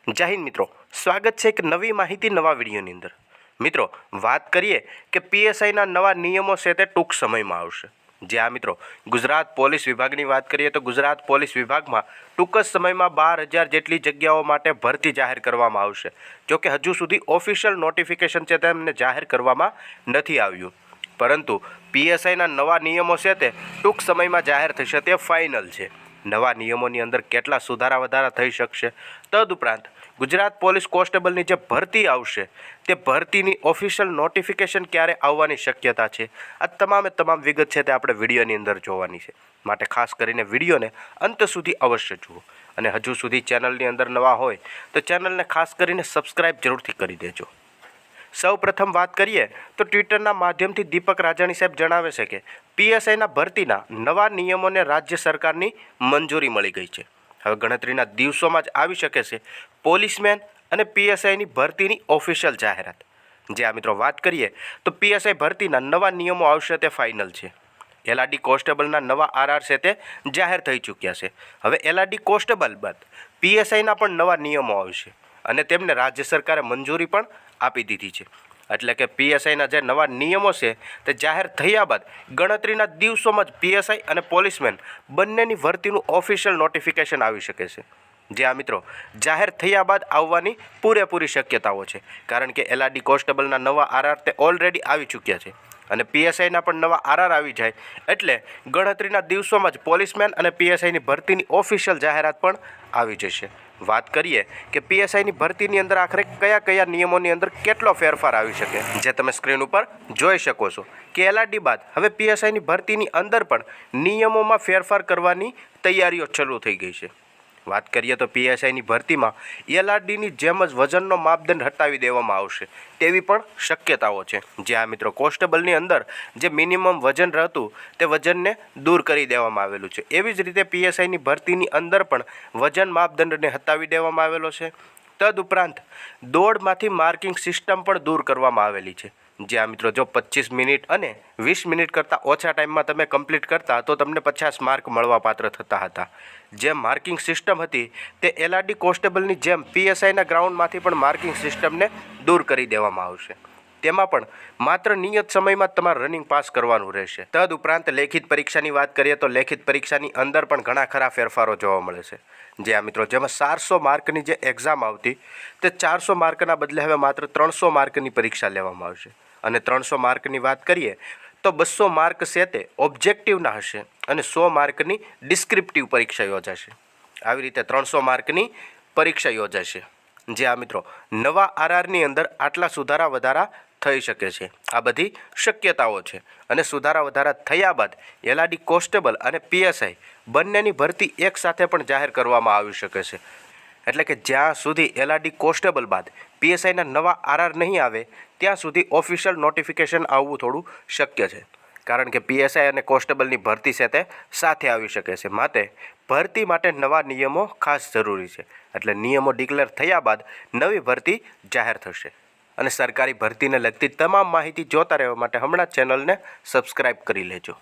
જય હિન્દ મિત્રો, સ્વાગત છે એક નવી માહિતી નવા વિડીયોની અંદર। મિત્રો વાત કરીએ કે પીએસઆઈના નવા નિયમો છે તે ટૂંક સમયમાં આવશે। જ્યાં મિત્રો ગુજરાત પોલીસ વિભાગની વાત કરીએ તો ગુજરાત પોલીસ વિભાગમાં ટૂંક જ સમયમાં 12,000 જેટલી જગ્યાઓ માટે ભરતી જાહેર કરવામાં આવશે। જોકે હજુ સુધી ઓફિશિયલ નોટિફિકેશન છે તેમને જાહેર કરવામાં નથી આવ્યું, પરંતુ પીએસઆઈના નવા નિયમો છે તે ટૂંક સમયમાં જાહેર થશે તે ફાઇનલ છે। નવા નિયમોની અંદર કેટલા સુધારા વધારા થઈ શકશે, તદુપરાંત ગુજરાત પોલીસ કોન્સ્ટેબલની જે ભરતી આવશે તે ભરતીની ઓફિશિયલ નોટિફિકેશન ક્યારે આવવાની શક્યતા છે, આ તમામ વિગત છે તે આપણે વિડીયોની અંદર જોવાની છે। માટે ખાસ કરીને વિડીયોને અંત સુધી અવશ્ય જુઓ, અને હજુ સુધી ચેનલની અંદર નવા હોય તો ચેનલને ખાસ કરીને સબસ્ક્રાઈબ જરૂરથી કરી દેજો। સૌ પ્રથમ વાત કરીએ તો ટ્વિટરના માધ્યમથી દીપક રાજાણી સાહેબ જણાવે છે કે પીએસઆઈના ભરતીના નવા નિયમોને રાજ્ય સરકારની મંજૂરી મળી ગઈ છે। હવે ગણતરીના દિવસોમાં જ આવી શકે છે પોલીસમેન અને પીએસઆઈની ભરતીની ઓફિશિયલ જાહેરાત। જે આ મિત્રો વાત કરીએ તો પીએસઆઈ ભરતીના નવા નિયમો આવશે તે ફાઇનલ છે। એલઆરડી કોન્સ્ટેબલના નવા આરઆર છે તે જાહેર થઈ ચૂક્યા છે। હવે એલઆરડી કોન્સ્ટેબલ બાદ પીએસઆઈના પણ નવા નિયમો આવશે અને તેમને રાજ્ય સરકારે મંજૂરી પણ આપી દીધી છે। એટલે કે પીએસઆઈના જે નવા નિયમો છે તે જાહેર થયા બાદ ગણતરીના દિવસોમાં જ પીએસઆઈ અને પોલીસમેન બંનેની ભરતીનું ઓફિશિયલ નોટિફિકેશન આવી શકે છે। જે આ મિત્રો જાહેર થયા બાદ આવવાની પૂરેપૂરી શક્યતાઓ છે, કારણ કે એલઆરડી કોન્સ્ટેબલના નવા આરઆર તે ઓલરેડી આવી ચૂક્યા છે અને પીએસઆઈના પણ નવા આરઆર આવી જાય એટલે ગણતરીના દિવસોમાં જ પોલીસમેન અને પીએસઆઈની ભરતીની ઓફિશિયલ જાહેરાત પણ આવી જશે। વાત કરીએ કે પીએસઆઈની ભરતીની અંદર આખરે કયા નિયમોની અંદર કેટલો ફેરફાર આવી શકે, જે તમે સ્ક્રીન ઉપર જોઈ શકો છો કે એલઆરડી બાદ હવે પીએસઆઈની ભરતીની અંદર પણ નિયમોમાં ફેરફાર કરવાની તૈયારીઓ શરૂ થઈ ગઈ છે। વાત કરીએ તો પીએસઆઈની ભરતીમાં એલઆરડીની જેમ જ વજનનો માપદંડ હટાવી દેવામાં આવશે તેવી પણ શક્યતાઓ છે। જ્યાં મિત્રો કોન્સ્ટેબલની અંદર જે મિનિમમ વજન રહેતું તે વજનને દૂર કરી દેવામાં આવેલું છે, એવી જ રીતે પીએસઆઈની ભરતીની અંદર પણ વજન માપદંડને હટાવી દેવામાં આવેલો છે। તદુપરાંત દોડમાંથી માર્કિંગ સિસ્ટમ પણ દૂર કરવામાં આવેલી છે। જ્યાં મિત્રો જો 25 મિનિટ અને 20 મિનિટ કરતાં ઓછા ટાઈમમાં તમે કમ્પ્લીટ કરતા તો તમને 50 માર્ક મળવાપાત્ર થતા હતા। જે માર્કિંગ સિસ્ટમ હતી તે એલઆરડી કોન્સ્ટેબલની જેમ પીએસઆઈના ગ્રાઉન્ડમાંથી પણ માર્કિંગ સિસ્ટમને દૂર કરી દેવામાં આવશે। તેમાં પણ માત્ર નિયત સમયમાં તમારે રનિંગ પાસ કરવાનું રહેશે। તદુપરાંત લેખિત પરીક્ષાની વાત કરીએ તો લેખિત પરીક્ષાની અંદર પણ ઘણા ખરા ફેરફારો જોવા મળે છે। જે આ મિત્રો જેમાં 400 માર્કની જે એક્ઝામ આવતી તે 400 માર્કના બદલે હવે માત્ર 300 માર્કની પરીક્ષા લેવામાં આવશે। અને 300 માર્કની વાત કરીએ તો 200 માર્ક છે તે ઓબ્જેક્ટિવના હશે અને 100 માર્કની ડિસ્ક્રિપ્ટિવ પરીક્ષા યોજાશે। આવી રીતે 300 માર્કની પરીક્ષા યોજાશે। જે આ મિત્રો નવા આરઆરની અંદર આટલા સુધારા વધારા થઈ શકે છે, આ બધી શક્યતાઓ છે। અને સુધારા વધારા થયા બાદ એલઆરડી કોન્સ્ટેબલ અને પીએસઆઈ બંનેની ભરતી એકસાથે પણ જાહેર કરવામાં આવી શકે છે। એટલે કે જ્યાં સુધી એલઆરડી કોન્સ્ટેબલ બાદ પીએસઆઈના નવા આરઆર નહીં આવે ત્યાં સુધી ઓફિશિયલ નોટિફિકેશન આવવું થોડું શક્ય છે, કારણ કે પીએસઆઈ અને કોન્સ્ટેબલની ભરતી છે તે સાથે આવી શકે છે। માટે ભરતી માટે નવા નિયમો ખાસ જરૂરી છે। એટલે નિયમો ડિક્લેર થયા બાદ નવી ભરતી જાહેર થશે। અને સરકારી ભરતીને લગતી તમામ માહિતી જોતા રહેવા માટે હમણાં જ ચેનલને સબસ્ક્રાઈબ કરી લેજો।